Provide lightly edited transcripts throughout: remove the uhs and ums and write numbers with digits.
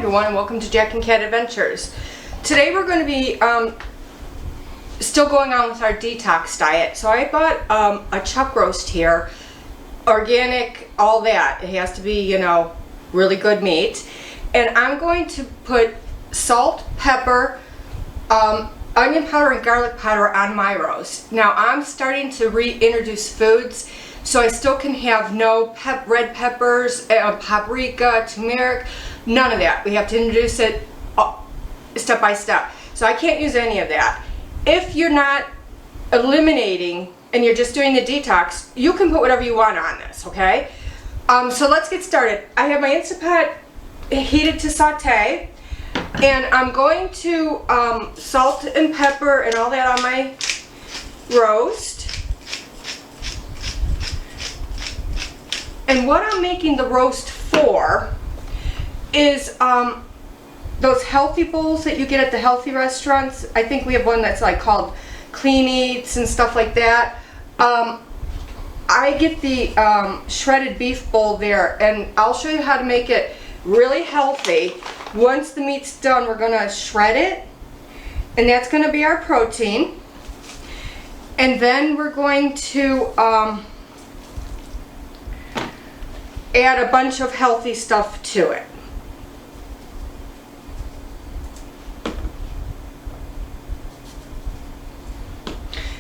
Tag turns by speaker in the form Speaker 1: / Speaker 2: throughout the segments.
Speaker 1: everyone, and welcome to Jack and Cat Adventures. Today we're going to be still going on with our detox diet. So I bought a chuck roast here, organic, all that. It has to be, you know, really good meat. And I'm going to put salt, pepper, onion powder and garlic powder on my roast. Now I'm starting to reintroduce foods, so I still can have no red peppers, paprika, turmeric, none of that. We have to introduce it step by step. So I can't use any of that. If you're not eliminating and you're just doing the detox, you can put whatever you want on this, okay? So let's get started. I have my Instapot heated to saute, and I'm going to salt and pepper and all that on my roast. And what I'm making the roast for is those healthy bowls that you get at the healthy restaurants. I think we have one that's like called Clean Eats and stuff like that. I get the shredded beef bowl there, and I'll show you how to make it really healthy. Once the meat's done, we're going to shred it, and that's going to be our protein. And then we're going to add a bunch of healthy stuff to it.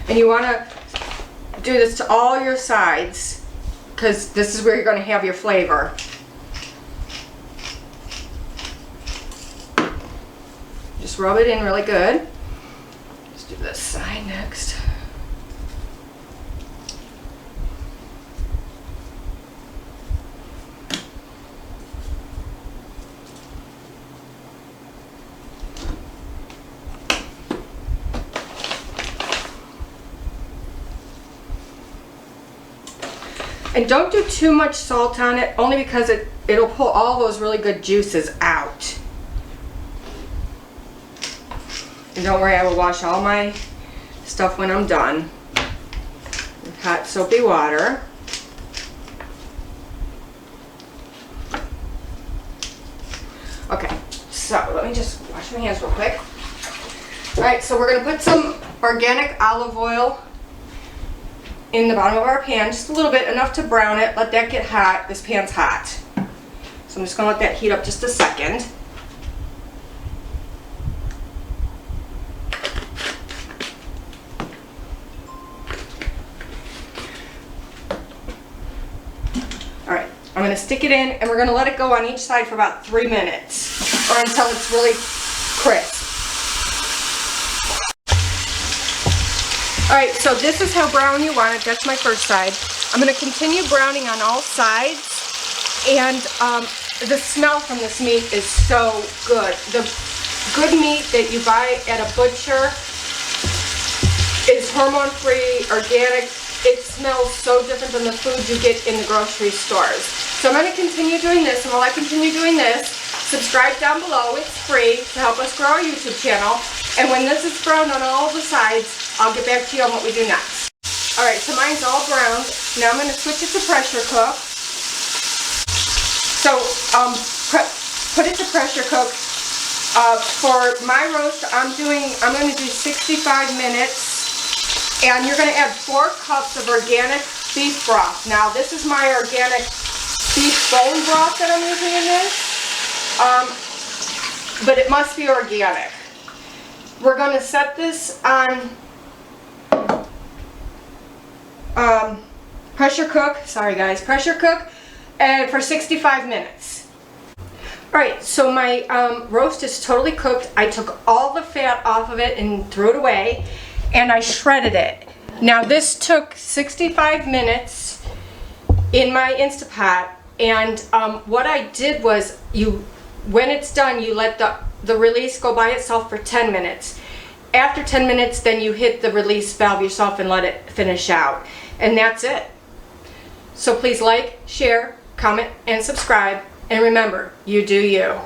Speaker 1: And you want to do this to all your sides, because this is where you're going to have your flavor. Just rub it in really good. Let's do this side next. And don't do too much salt on it, only because it'll pull all those really good juices out. And don't worry, I will wash all my stuff when I'm done with hot soapy water. Okay, so let me just wash my hands real quick. Alright, so we're going to put some organic olive oil in the bottom of our pan, just a little bit, enough to brown it. Let that get hot. This pan's hot. So I'm just going to let that heat up just a second. Alright, I'm going to stick it in, and we're going to let it go on each side for about 3 minutes, or until it's really crisp. Alright, so this is how brown you want it. That's my first side. I'm going to continue browning on all sides, and the smell from this meat is so good. The good meat that you buy at a butcher is hormone-free, organic. It smells so different than the food you get in the grocery stores. So I'm going to continue doing this, and while I continue doing this, subscribe down below. It's free to help us grow our YouTube channel. And when this is browned on all the sides, I'll get back to you on what we do next. Alright, so mine's all browned. Now I'm going to switch it to pressure cook. So, put it to pressure cook. For my roast, I'm going to do 65 minutes. And you're going to add 4 cups of organic beef broth. Now, this is my organic beef bone broth that I'm using in this. But it must be organic. We're going to set this on pressure cook, pressure cook, and for 65 minutes. Alright, so my roast is totally cooked. I took all the fat off of it and threw it away, and I shredded it. Now this took 65 minutes in my Instapot, and what I did was, when it's done, you let the release go by itself for 10 minutes. After 10 minutes, then you hit the release valve yourself and let it finish out. And that's it. So please like, share, comment, and subscribe. And remember, you do you.